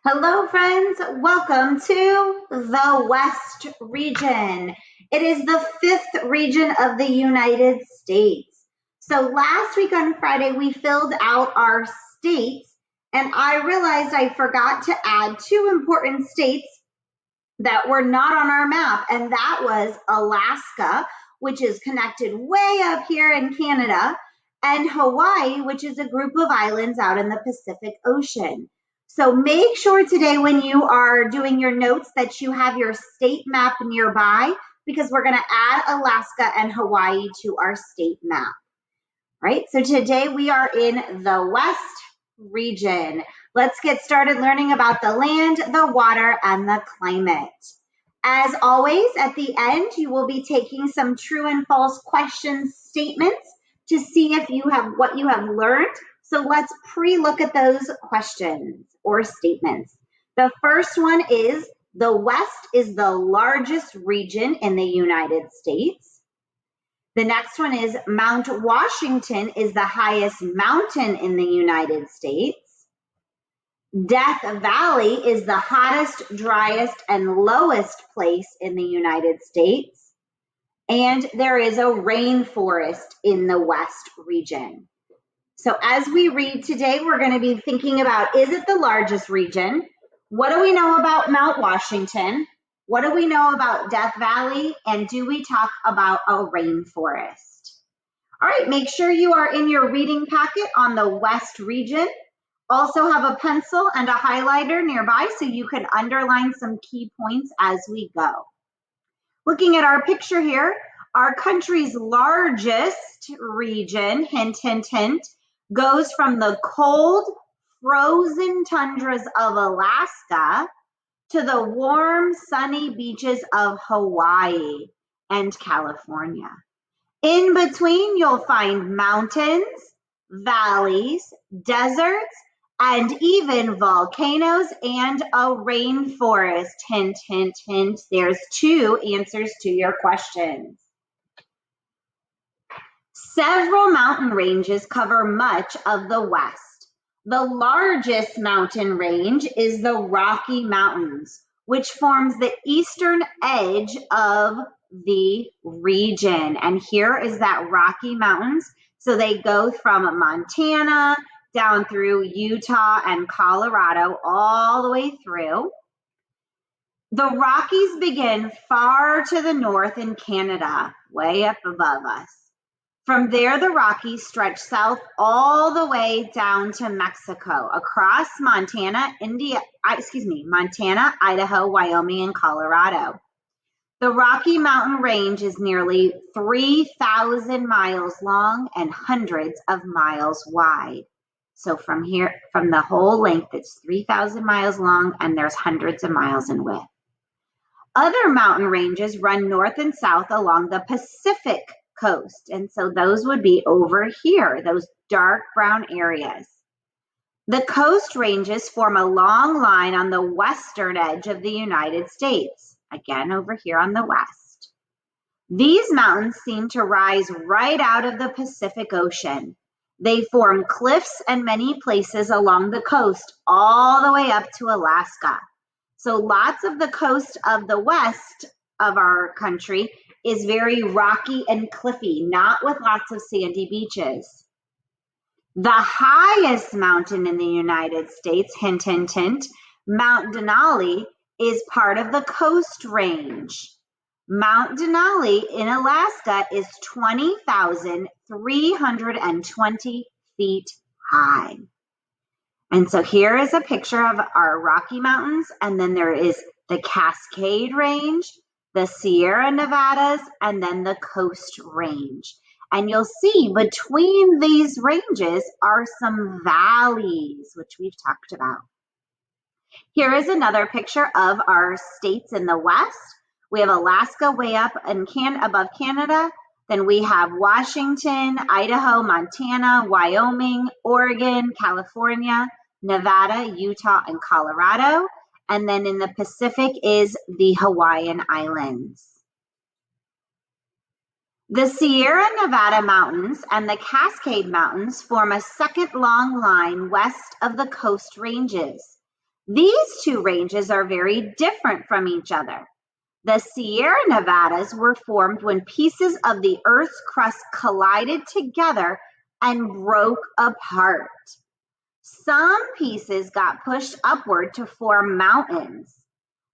Hello, friends. Welcome to the West region. It is the fifth region of the United States. So last week on Friday, we filled out our states, and I realized I forgot to add two important states that were not on our map, and that was Alaska, which is connected way up here in Canada, and Hawaii, which is a group of islands out in the Pacific Ocean. So make sure today when you are doing your notes that you have your state map nearby because we're going to add Alaska and Hawaii to our state map. Right? So today we are in the West region. Let's get started learning about the land, the water, and the climate. As always, at the end, you will be taking some true and false question statements to see if you have what you have learned. So let's pre-look at those questions or statements. The first one is the West is the largest region in the United States. The next one is Mount Washington is the highest mountain in the United States. Death Valley is the hottest, driest, and lowest place in the United States. And there is a rainforest in the West region. So as we read today, we're going to be thinking about, is it the largest region? What do we know about Mount Washington? What do we know about Death Valley? And do we talk about a rainforest? All right, make sure you are in your reading packet on the West region. Also have a pencil and a highlighter nearby so you can underline some key points as we go. Looking at our picture here, our country's largest region, hint, hint, hint, goes from the cold, frozen tundras of Alaska to the warm, sunny beaches of Hawaii and California. In between, you'll find mountains, valleys, deserts, and even volcanoes and a rainforest. Hint, hint, hint. There's two answers to your questions. Several mountain ranges cover much of the West. The largest mountain range is the Rocky Mountains, which forms the eastern edge of the region. And here is that Rocky Mountains. So they go from Montana down through Utah and Colorado all the way through. The Rockies begin far to the north in Canada, way up above us. From there, the Rockies stretch south all the way down to Mexico, across Montana, Idaho, Wyoming, and Colorado. The Rocky Mountain Range is nearly 3,000 miles long and hundreds of miles wide. So from the whole length, it's 3,000 miles long and there's hundreds of miles in width. Other mountain ranges run north and south along the Pacific coast. And so those would be over here, those dark brown areas. The coast ranges form a long line on the western edge of the United States, again over here on the west. These mountains seem to rise right out of the Pacific Ocean. They form cliffs in many places along the coast, all the way up to Alaska. So lots of the coast of the west of our country is very rocky and cliffy, not with lots of sandy beaches. The highest mountain in the United States, hint, hint, hint, Mount Denali, is part of the Coast Range. Mount Denali in Alaska is 20,320 feet high. And so here is a picture of our Rocky Mountains, and then there is the Cascade Range, the Sierra Nevadas, and then the Coast Range. And you'll see between these ranges are some valleys, which we've talked about. Here is another picture of our states in the West. We have Alaska way up above Canada. Then we have Washington, Idaho, Montana, Wyoming, Oregon, California, Nevada, Utah, and Colorado. And then in the Pacific is the Hawaiian Islands. The Sierra Nevada Mountains and the Cascade Mountains form a second long line west of the Coast Ranges. These two ranges are very different from each other. The Sierra Nevadas were formed when pieces of the Earth's crust collided together and broke apart. Some pieces got pushed upward to form mountains.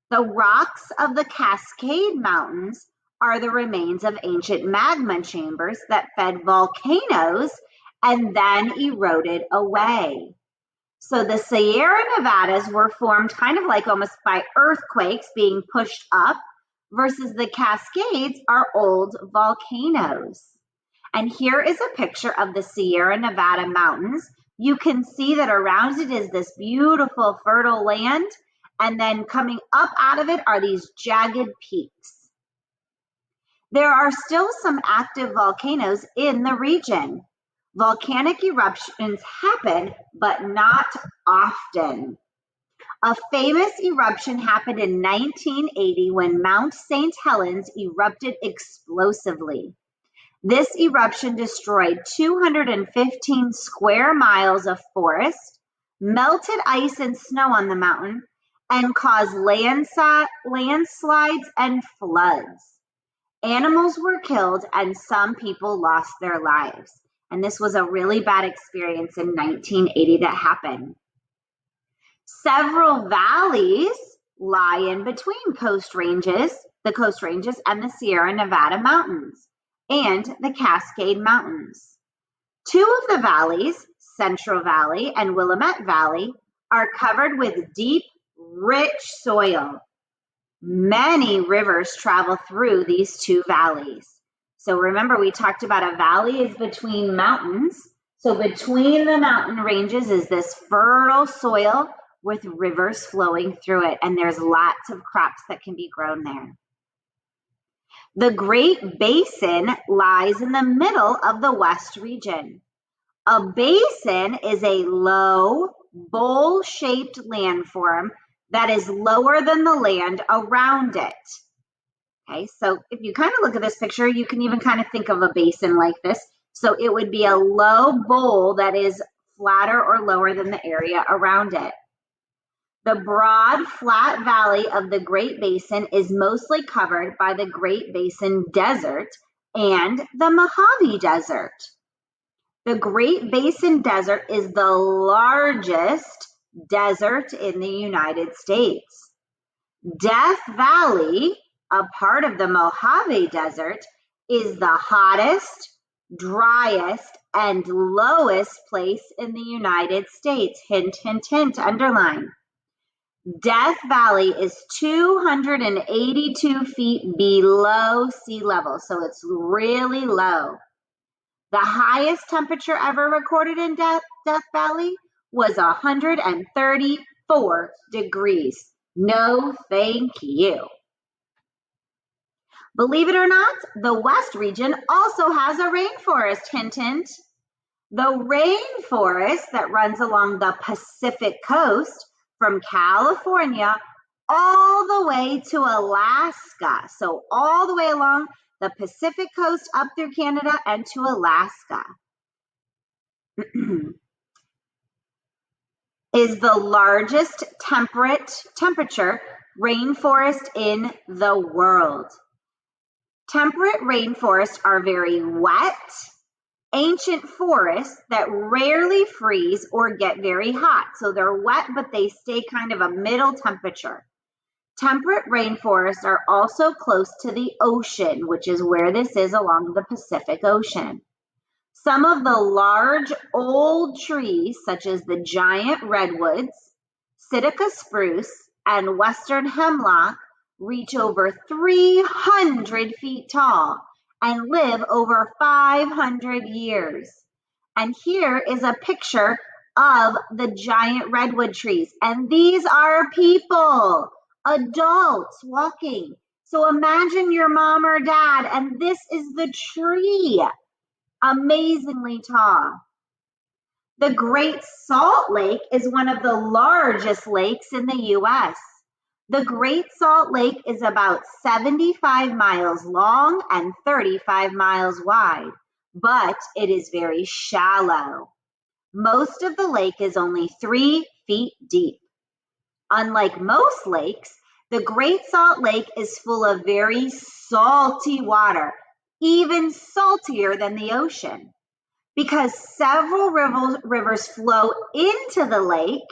The rocks of the Cascade Mountains are the remains of ancient magma chambers that fed volcanoes and then eroded away. So the Sierra Nevadas were formed kind of like almost by earthquakes being pushed up, versus the Cascades are old volcanoes. And here is a picture of the Sierra Nevada mountains. You can see that around it is this beautiful fertile land, and then coming up out of it are these jagged peaks. There are still some active volcanoes in the region. Volcanic eruptions happen, but not often. A famous eruption happened in 1980 when Mount St. Helens erupted explosively. This eruption destroyed 215 square miles of forest, melted ice and snow on the mountain, and caused landslides and floods. Animals were killed and some people lost their lives. And this was a really bad experience in 1980 that happened. Several valleys lie in between the Coast Ranges and the Sierra Nevada mountains and the Cascade Mountains. Two of the valleys, Central Valley and Willamette Valley, are covered with deep, rich soil. Many rivers travel through these two valleys. So remember, we talked about a valley is between mountains. So between the mountain ranges is this fertile soil with rivers flowing through it, and there's lots of crops that can be grown there. The Great Basin lies in the middle of the West region. A basin is a low, bowl-shaped landform that is lower than the land around it. Okay, so if you kind of look at this picture, you can even kind of think of a basin like this. So it would be a low bowl that is flatter or lower than the area around it. The broad, flat valley of the Great Basin is mostly covered by the Great Basin Desert and the Mojave Desert. The Great Basin Desert is the largest desert in the United States. Death Valley, a part of the Mojave Desert, is the hottest, driest, and lowest place in the United States. Hint, hint, hint, underline. Death Valley is 282 feet below sea level, so it's really low. The highest temperature ever recorded in Death Valley was 134 degrees. No, thank you. Believe it or not, the West region also has a rainforest, hint, hint. The rainforest that runs along the Pacific coast from California all the way to Alaska. So all the way along the Pacific coast up through Canada and to Alaska is the largest temperature rainforest in the world. Temperate rainforests are very wet, ancient forests that rarely freeze or get very hot. So they're wet, but they stay kind of a middle temperature. Temperate rainforests are also close to the ocean, which is where this is along the Pacific Ocean. Some of the large old trees, such as the giant redwoods, Sitka spruce, and western hemlock, reach over 300 feet tall and live over 500 years. And here is a picture of the giant redwood trees. And these are people, adults walking. So imagine your mom or dad, and this is the tree, amazingly tall. The Great Salt Lake is one of the largest lakes in the U.S. The Great Salt Lake is about 75 miles long and 35 miles wide, but it is very shallow. Most of the lake is only 3 feet deep. Unlike most lakes, the Great Salt Lake is full of very salty water, even saltier than the ocean. Because several rivers flow into the lake,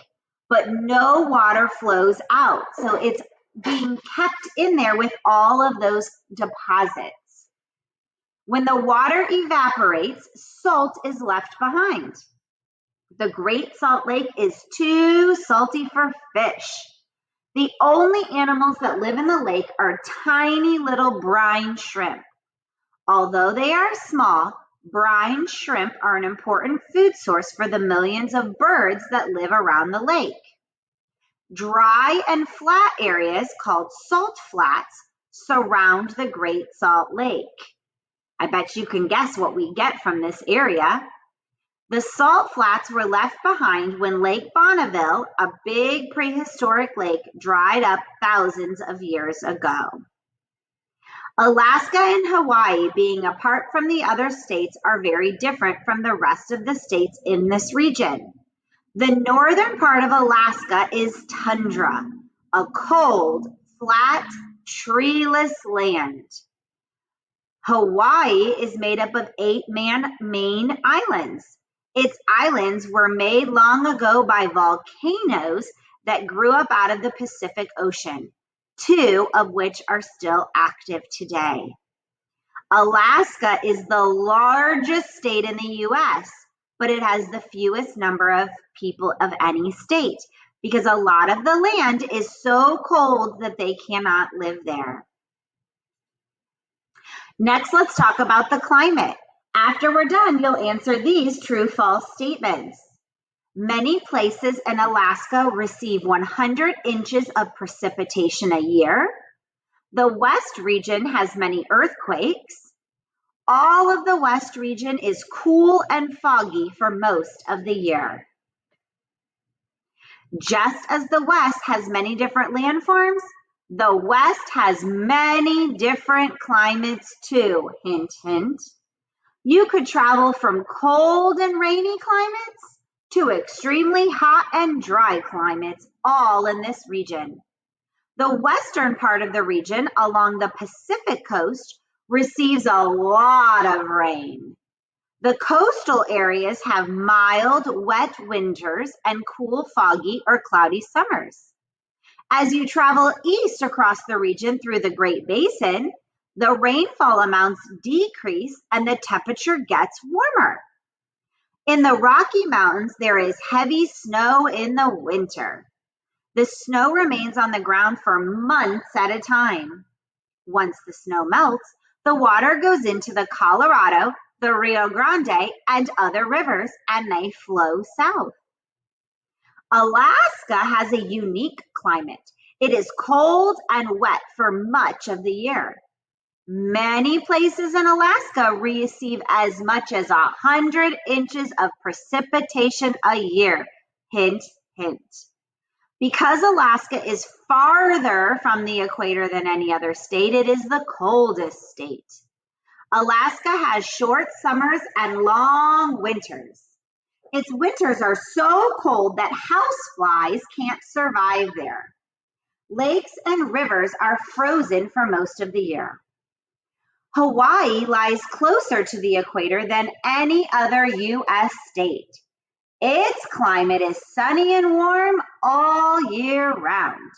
but no water flows out. So it's being kept in there with all of those deposits. When the water evaporates, salt is left behind. The Great Salt Lake is too salty for fish. The only animals that live in the lake are tiny little brine shrimp. Although they are small, brine shrimp are an important food source for the millions of birds that live around the lake. Dry and flat areas called salt flats surround the Great Salt Lake. I bet you can guess what we get from this area. The salt flats were left behind when Lake Bonneville, a big prehistoric lake, dried up thousands of years ago. Alaska and Hawaii, being apart from the other states, are very different from the rest of the states in this region. The northern part of Alaska is tundra, a cold, flat, treeless land. Hawaii is made up of 8 main islands. Its islands were made long ago by volcanoes that grew up out of the Pacific Ocean, 2 of which are still active today. Alaska is the largest state in the US, but it has the fewest number of people of any state because a lot of the land is so cold that they cannot live there. Next, let's talk about the climate. After we're done, you'll answer these true-false statements. Many places in Alaska receive 100 inches of precipitation a year. The West region has many earthquakes. All of the West region is cool and foggy for most of the year. Just as the West has many different landforms, the West has many different climates too. Hint, hint. You could travel from cold and rainy climates to extremely hot and dry climates, all in this region. The western part of the region along the Pacific coast receives a lot of rain. The coastal areas have mild, wet winters and cool, foggy, or cloudy summers. As you travel east across the region through the Great Basin, the rainfall amounts decrease and the temperature gets warmer. In the Rocky Mountains, there is heavy snow in the winter. The snow remains on the ground for months at a time. Once the snow melts, the water goes into the Colorado, the Rio Grande, and other rivers, and they flow south. Alaska has a unique climate. It is cold and wet for much of the year. Many places in Alaska receive as much as 100 inches of precipitation a year. Hint, hint. Because Alaska is farther from the equator than any other state, it is the coldest state. Alaska has short summers and long winters. Its winters are so cold that houseflies can't survive there. Lakes and rivers are frozen for most of the year. Hawaii lies closer to the equator than any other U.S. state. Its climate is sunny and warm all year round,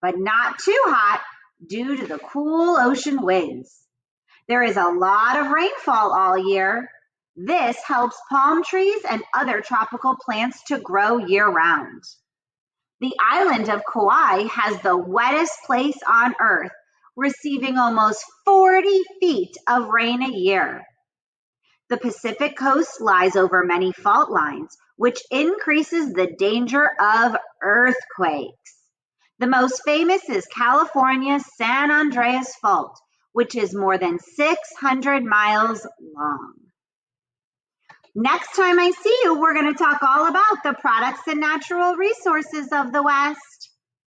but not too hot due to the cool ocean winds. There is a lot of rainfall all year. This helps palm trees and other tropical plants to grow year-round. The island of Kauai has the wettest place on Earth, receiving almost 40 feet of rain a year. The Pacific coast lies over many fault lines, which increases the danger of earthquakes. The most famous is California's San Andreas Fault, which is more than 600 miles long. Next time I see you, we're going to talk all about the products and natural resources of the West.